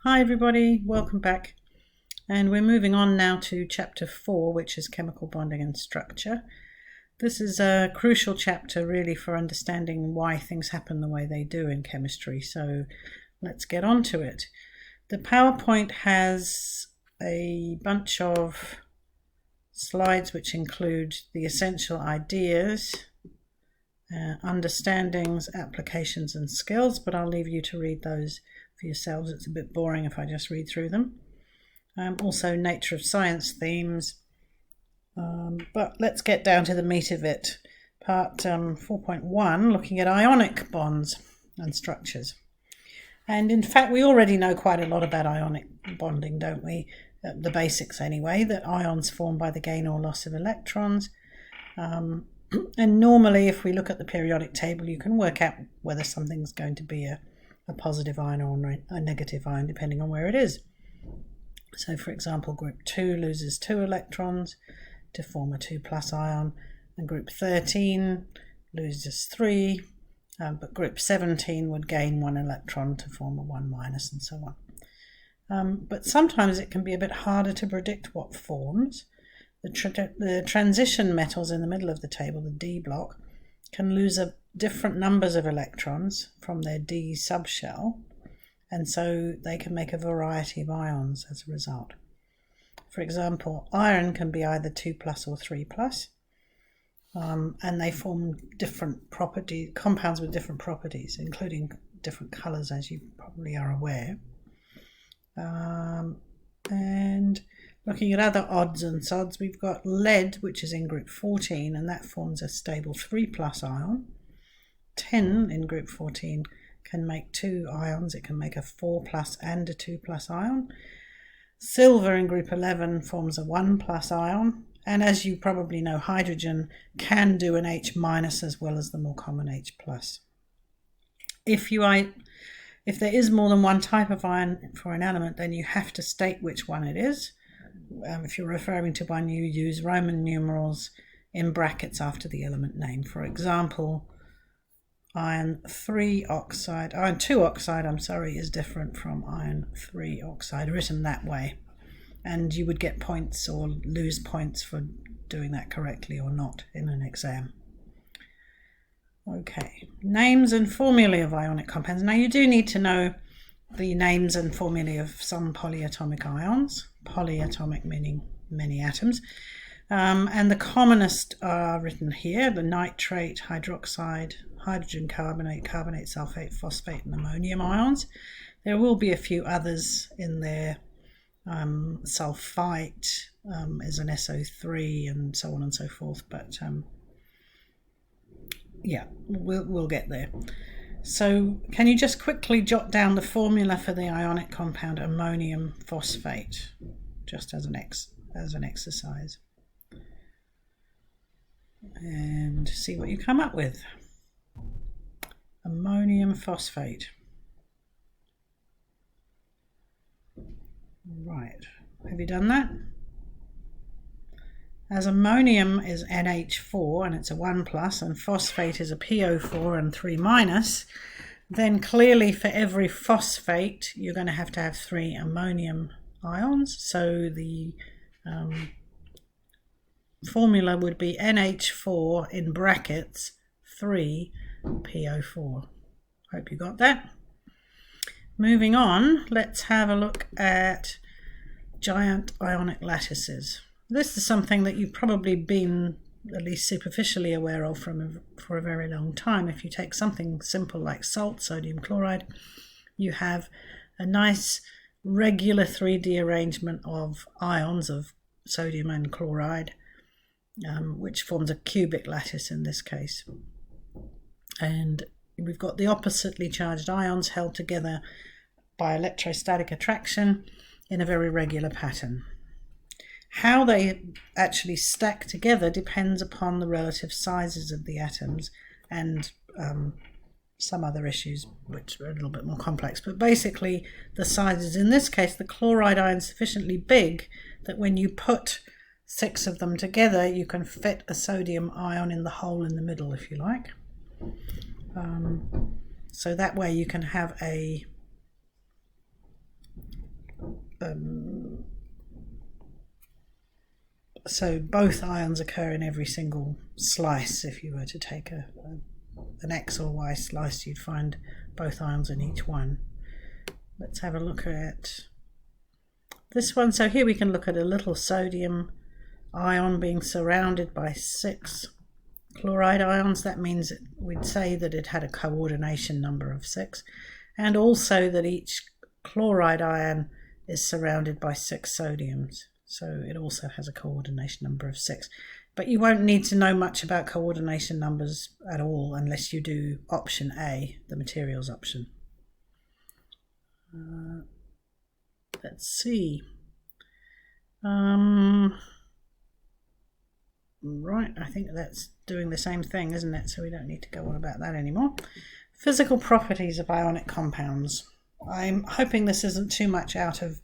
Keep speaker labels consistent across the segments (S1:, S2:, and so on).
S1: Hi everybody, welcome back. And we're moving on now to chapter 4, which is chemical bonding and structure. This is a crucial chapter really for understanding why things happen the way they do in chemistry. So let's get on to it. The PowerPoint has a bunch of slides which include the essential ideas, understandings, applications and skills, but I'll leave you to read those for yourselves. It's a bit boring if I just read through them. Also nature of science themes, but let's get down to the meat of it. Part 4.1, looking at ionic bonds and structures. And in fact, we already know quite a lot about ionic bonding, don't we? The basics anyway, that ions form by the gain or loss of electrons. And normally, if we look at the periodic table, you can work out whether something's going to be a positive ion or a negative ion, depending on where it is. So, for example, group 2 loses 2 electrons to form a 2 plus ion, and group 13 loses 3, but group 17 would gain 1 electron to form a 1 minus, and so on. But sometimes it can be a bit harder to predict what forms. The transition metals in the middle of the table, the D block, can lose different numbers of electrons from their D subshell, and so they can make a variety of ions as a result. For example, iron can be either 2 plus or 3 plus, and they form different properties, compounds with different properties, including different colors, as you probably are aware. And looking at other odds and sods, we've got lead, which is in group 14, and that forms a stable 3 plus ion. Tin in group 14 can make 2 ions. It can make a 4 plus and a 2 plus ion. Silver in group 11 forms a 1 plus ion. And as you probably know, hydrogen can do an H minus as well as the more common H plus. If there is more than one type of ion for an element, then you have to state which one it is. If you're referring to one, you use Roman numerals in brackets after the element name. For example, iron 2 oxide, is different from iron 3 oxide, written that way. And you would get points or lose points for doing that correctly or not in an exam. Okay, names and formulae of ionic compounds. Now you do need to know the names and formulae of some polyatomic ions, polyatomic meaning many atoms, and the commonest are written here: the nitrate, hydroxide, hydrogen carbonate, carbonate sulfate, phosphate and ammonium ions. There will be a few others in there. Sulfite is an SO3 and so on and so forth, but yeah, we'll get there. So can you just quickly jot down the formula for the ionic compound ammonium phosphate, just as an exercise, and see what you come up with. Ammonium phosphate. Right, have you done that? As ammonium is NH4 and it's a 1 plus, and phosphate is a PO4 and 3 minus, then clearly for every phosphate you're going to have 3 ammonium ions. So the formula would be NH4 in brackets 3 PO4. Hope you got that. Moving on, let's have a look at giant ionic lattices. This is something that you've probably been at least superficially aware of for a very long time. If you take something simple like salt, sodium chloride, you have a nice regular 3D arrangement of ions of sodium and chloride, which forms a cubic lattice in this case. And we've got the oppositely charged ions held together by electrostatic attraction in a very regular pattern. How they actually stack together depends upon the relative sizes of the atoms and some other issues which are a little bit more complex. But basically the sizes, in this case the chloride ion is sufficiently big that when you put 6 of them together you can fit a sodium ion in the hole in the middle, if you like. So that way you can have a so both ions occur in every single slice. If you were to take an X or Y slice, you'd find both ions in each one. Let's have a look at this one. So here we can look at a little sodium ion being surrounded by 6 chloride ions. That means we'd say that it had a coordination number of 6, and also that each chloride ion is surrounded by 6 sodiums. So it also has a coordination number of 6. But you won't need to know much about coordination numbers at all unless you do option A, the materials option. Let's see. Right, I think that's doing the same thing, isn't it? So we don't need to go on about that anymore. Physical properties of ionic compounds. I'm hoping this isn't too much out of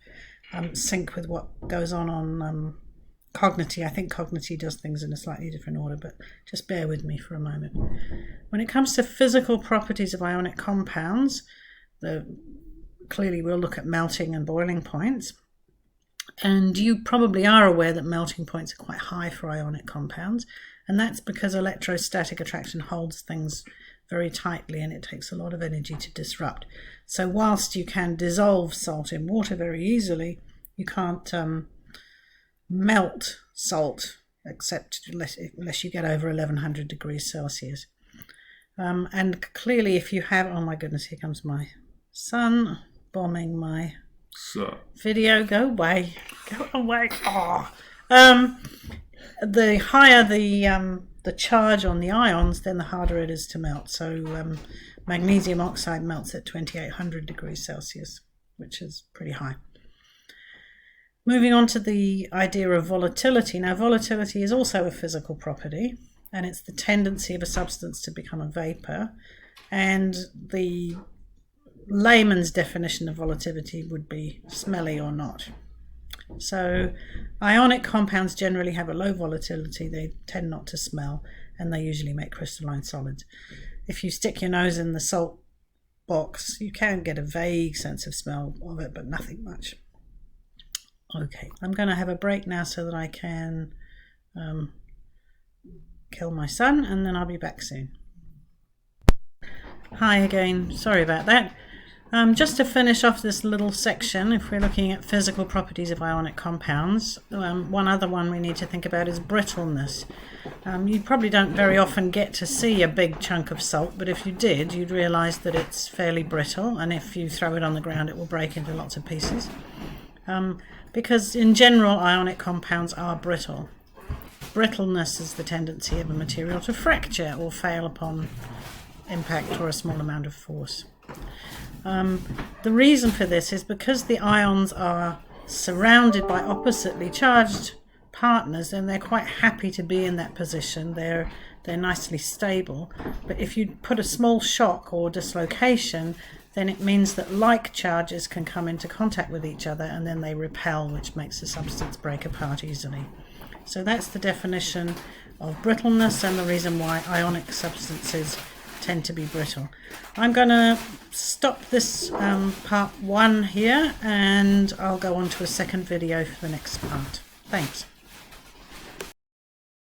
S1: sync with what goes on Cognity. I think Cognity does things in a slightly different order, but just bear with me for a moment. When it comes to physical properties of ionic compounds, clearly we'll look at melting and boiling points. And you probably are aware that melting points are quite high for ionic compounds, and that's because electrostatic attraction holds things very tightly and it takes a lot of energy to disrupt. So whilst you can dissolve salt in water very easily, you can't melt salt except unless you get over 1100 degrees Celsius. And clearly if you have, oh my goodness, here comes my son bombing my video. Go away. Oh. The higher the charge on the ions, then the harder it is to melt. So magnesium oxide melts at 2800 degrees Celsius, which is pretty high. Moving on to the idea of volatility. Now, volatility is also a physical property, and it's the tendency of a substance to become a vapor. And the layman's definition of volatility would be smelly or not. So ionic compounds generally have a low volatility. They tend not to smell, and they usually make crystalline solids. If you stick your nose in the salt box, you can get a vague sense of smell of it, but nothing much. Okay, I'm going to have a break now so that I can kill my son, and then I'll be back soon. Hi again, sorry about that. Just to finish off this little section, if we're looking at physical properties of ionic compounds, one other one we need to think about is brittleness. You probably don't very often get to see a big chunk of salt, but if you did, you'd realise that it's fairly brittle, and if you throw it on the ground it will break into lots of pieces. Because in general ionic compounds are brittle. Brittleness is the tendency of a material to fracture or fail upon impact or a small amount of force. The reason for this is because the ions are surrounded by oppositely charged partners, and they're quite happy to be in that position. They're nicely stable. But if you put a small shock or dislocation, then it means that like charges can come into contact with each other and then they repel, which makes the substance break apart easily. So that's the definition of brittleness and the reason why ionic substances tend to be brittle. I'm going to stop this part 1 here, and I'll go on to a second video for the next part. Thanks.